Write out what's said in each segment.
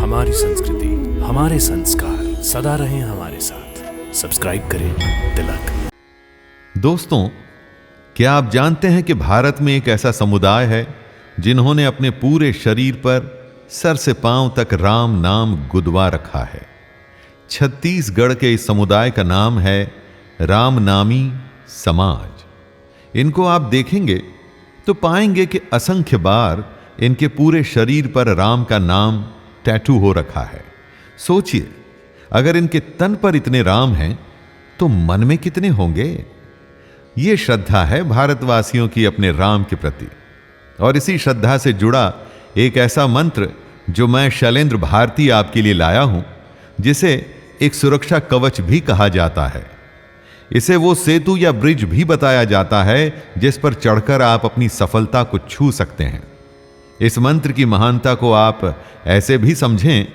हमारी संस्कृति, हमारे संस्कार सदा रहें हमारे साथ। सब्सक्राइब करें तिलक। दोस्तों, क्या आप जानते हैं कि भारत में एक ऐसा समुदाय है जिन्होंने अपने पूरे शरीर पर सर से पांव तक राम नाम गुदवा रखा है। छत्तीसगढ़ के इस समुदाय का नाम है रामनामी समाज। इनको आप देखेंगे तो पाएंगे कि असंख्य बार इनके पूरे शरीर पर राम का नाम टैटू हो रखा है। सोचिए, अगर इनके तन पर इतने राम हैं तो मन में कितने होंगे। यह श्रद्धा है भारतवासियों की अपने राम के प्रति। और इसी श्रद्धा से जुड़ा एक ऐसा मंत्र जो मैं शैलेंद्र भारती आपके लिए लाया हूं, जिसे एक सुरक्षा कवच भी कहा जाता है। इसे वो सेतु या ब्रिज भी बताया जाता है जिस पर चढ़कर आप अपनी सफलता को छू सकते हैं। इस मंत्र की महानता को आप ऐसे भी समझें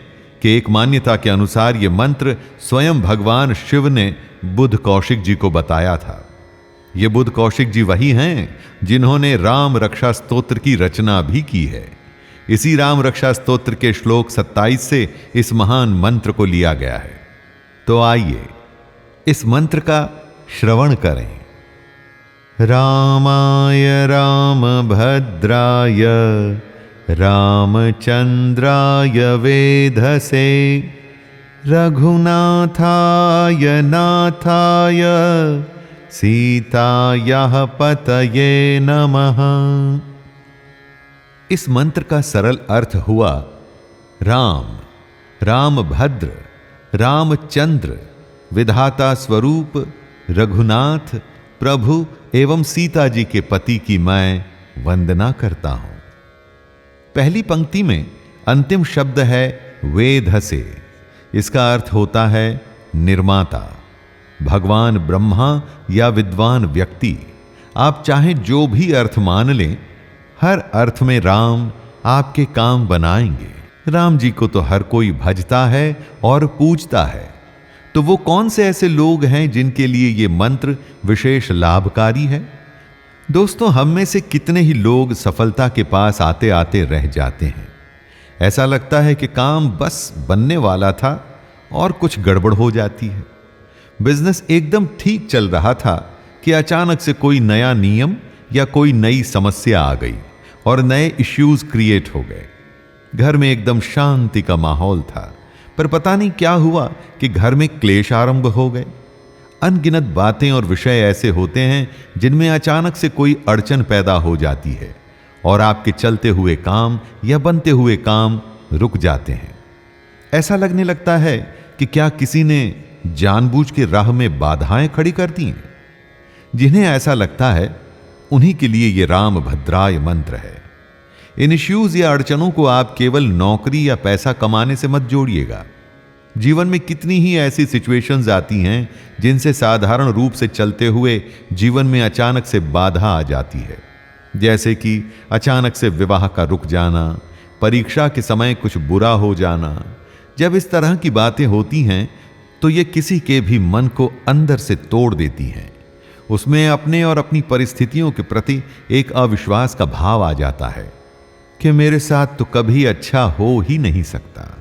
कि एक मान्यता के अनुसार यह मंत्र स्वयं भगवान शिव ने बुध कौशिक जी को बताया था। ये बुध कौशिक जी वही हैं जिन्होंने राम रक्षा स्तोत्र की रचना भी की है। इसी राम रक्षा स्तोत्र के श्लोक 27 से इस महान मंत्र को लिया गया है। तो आइए इस मंत्र का श्रवण करें। रामाय रामभद्राय रामचंद्राय वेधसे रघुनाथाय नाथाय सीतायाः पतये नमः। इस मंत्र का सरल अर्थ हुआ राम, रामभद्र, रामचंद्र, विधाता स्वरूप रघुनाथ, प्रभु एवं सीता जी के पति की मैं वंदना करता हूं। पहली पंक्ति में अंतिम शब्द है वेधसे। इसका अर्थ होता है निर्माता, भगवान ब्रह्मा या विद्वान व्यक्ति। आप चाहे जो भी अर्थ मान लें, हर अर्थ में राम आपके काम बनाएंगे। राम जी को तो हर कोई भजता है और पूजता है। तो वो कौन से ऐसे लोग हैं जिनके लिए ये मंत्र विशेष लाभकारी है? दोस्तों, हम में से कितने ही लोग सफलता के पास आते आते रह जाते हैं। ऐसा लगता है कि काम बस बनने वाला था और कुछ गड़बड़ हो जाती है। बिजनेस एकदम ठीक चल रहा था कि अचानक से कोई नया नियम या कोई नई समस्या आ गई और नए इश्यूज क्रिएट हो गए। घर में एकदम शांति का माहौल था, पर पता नहीं क्या हुआ कि घर में क्लेश आरंभ हो गए। अनगिनत बातें और विषय ऐसे होते हैं जिनमें अचानक से कोई अड़चन पैदा हो जाती है और आपके चलते हुए काम या बनते हुए काम रुक जाते हैं। ऐसा लगने लगता है कि क्या किसी ने जानबूझ के राह में बाधाएं खड़ी कर दी हैं। जिन्हें ऐसा लगता है उन्हीं के लिए यह राम भद्राय मंत्र है। इन इश्यूज या अड़चनों को आप केवल नौकरी या पैसा कमाने से मत जोड़िएगा। जीवन में कितनी ही ऐसी सिचुएशंस आती हैं जिनसे साधारण रूप से चलते हुए जीवन में अचानक से बाधा आ जाती है। जैसे कि अचानक से विवाह का रुक जाना, परीक्षा के समय कुछ बुरा हो जाना। जब इस तरह की बातें होती हैं तो ये किसी के भी मन को अंदर से तोड़ देती हैं। उसमें अपने और अपनी परिस्थितियों के प्रति एक अविश्वास का भाव आ जाता है कि मेरे साथ तो कभी अच्छा हो ही नहीं सकता।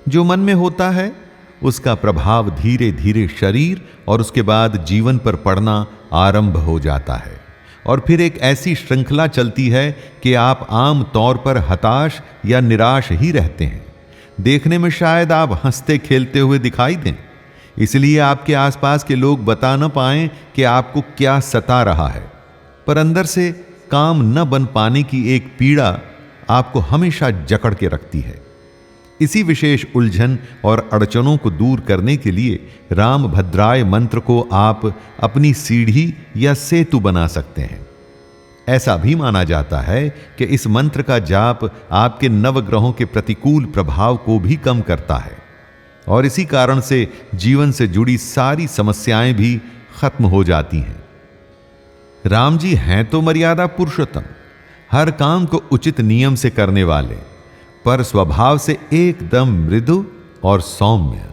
जो मन में होता है उसका प्रभाव धीरे धीरे शरीर और उसके बाद जीवन पर पड़ना आरंभ हो जाता है और फिर एक ऐसी श्रृंखला चलती है कि आप आम तौर पर हताश या निराश ही रहते हैं। देखने में शायद आप हंसते खेलते हुए दिखाई दें, इसलिए आपके आसपास के लोग बता न पाएं कि आपको क्या सता रहा है, पर अंदर से काम न बन पाने की एक पीड़ा आपको हमेशा जकड़ के रखती है। इसी विशेष उलझन और अड़चनों को दूर करने के लिए राम भद्राय मंत्र को आप अपनी सीढ़ी या सेतु बना सकते हैं। ऐसा भी माना जाता है कि इस मंत्र का जाप आपके नवग्रहों के प्रतिकूल प्रभाव को भी कम करता है और इसी कारण से जीवन से जुड़ी सारी समस्याएं भी खत्म हो जाती हैं। राम जी हैं तो मर्यादा पुरुषोत्तम, हर काम को उचित नियम से करने वाले, पर स्वभाव से एकदम मृदु और सौम्य।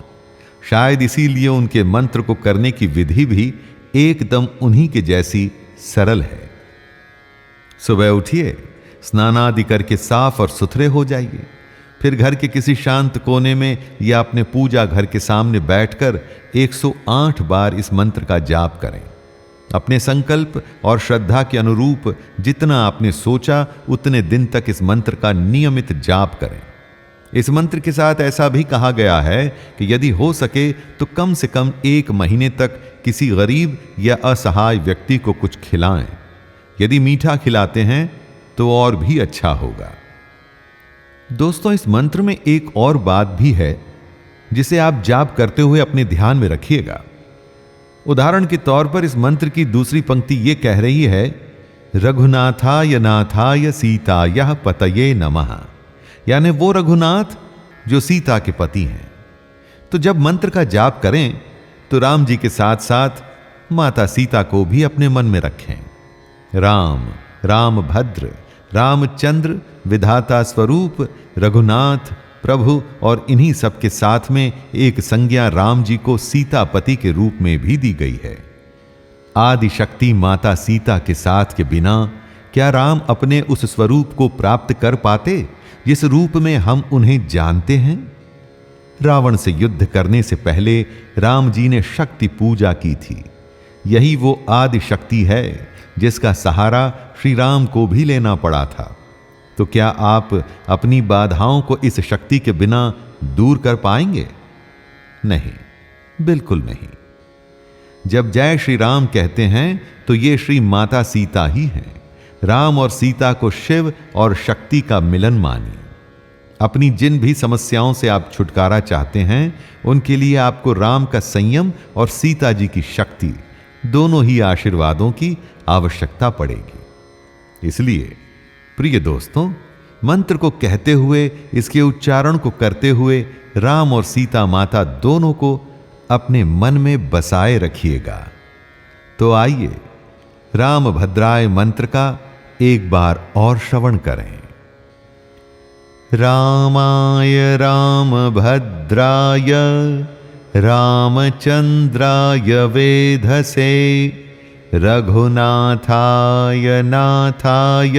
शायद इसीलिए उनके मंत्र को करने की विधि भी एकदम उन्हीं के जैसी सरल है। सुबह उठिए, स्नानादि करके साफ और सुथरे हो जाइए, फिर घर के किसी शांत कोने में या अपने पूजा घर के सामने बैठकर 108 बार इस मंत्र का जाप करें। अपने संकल्प और श्रद्धा के अनुरूप जितना आपने सोचा उतने दिन तक इस मंत्र का नियमित जाप करें। इस मंत्र के साथ ऐसा भी कहा गया है कि यदि हो सके तो कम से कम 1 महीने तक किसी गरीब या असहाय व्यक्ति को कुछ खिलाएं। यदि मीठा खिलाते हैं तो और भी अच्छा होगा। दोस्तों, इस मंत्र में एक और बात भी है जिसे आप जाप करते हुए अपने ध्यान में रखिएगा। उदाहरण के तौर पर इस मंत्र की दूसरी पंक्ति यह कह रही है, रघुनाथाय नाथाय सीताय पतये नमः, यानी वो रघुनाथ जो सीता के पति हैं। तो जब मंत्र का जाप करें तो राम जी के साथ साथ माता सीता को भी अपने मन में रखें। राम, रामभद्र, रामचंद्र, विधाता स्वरूप, रघुनाथ, प्रभु और इन्हीं सब के साथ में एक संज्ञा राम जी को सीतापति के रूप में भी दी गई है। आदि शक्ति माता सीता के साथ के बिना क्या राम अपने उस स्वरूप को प्राप्त कर पाते जिस रूप में हम उन्हें जानते हैं? रावण से युद्ध करने से पहले राम जी ने शक्ति पूजा की थी। यही वो आदि शक्ति है जिसका सहारा श्री राम को भी लेना पड़ा था। तो क्या आप अपनी बाधाओं को इस शक्ति के बिना दूर कर पाएंगे? नहीं, बिल्कुल नहीं। जब जय श्री राम कहते हैं तो ये श्री माता सीता ही हैं। राम और सीता को शिव और शक्ति का मिलन मानिए। अपनी जिन भी समस्याओं से आप छुटकारा चाहते हैं उनके लिए आपको राम का संयम और सीता जी की शक्ति, दोनों ही आशीर्वादों की आवश्यकता पड़ेगी। इसलिए प्रिय दोस्तों, मंत्र को कहते हुए, इसके उच्चारण को करते हुए राम और सीता माता दोनों को अपने मन में बसाए रखिएगा। तो आइए राम भद्राय मंत्र का एक बार और श्रवण करें। रामाय रामभद्राय रामचंद्राय वेधसे रघुनाथाय नाथाय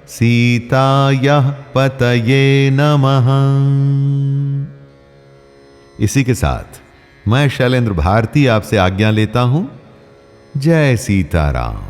सीतायाः पतये नमः। इसी के साथ मैं शैलेंद्र भारती आपसे आज्ञा लेता हूं। जय सीताराम।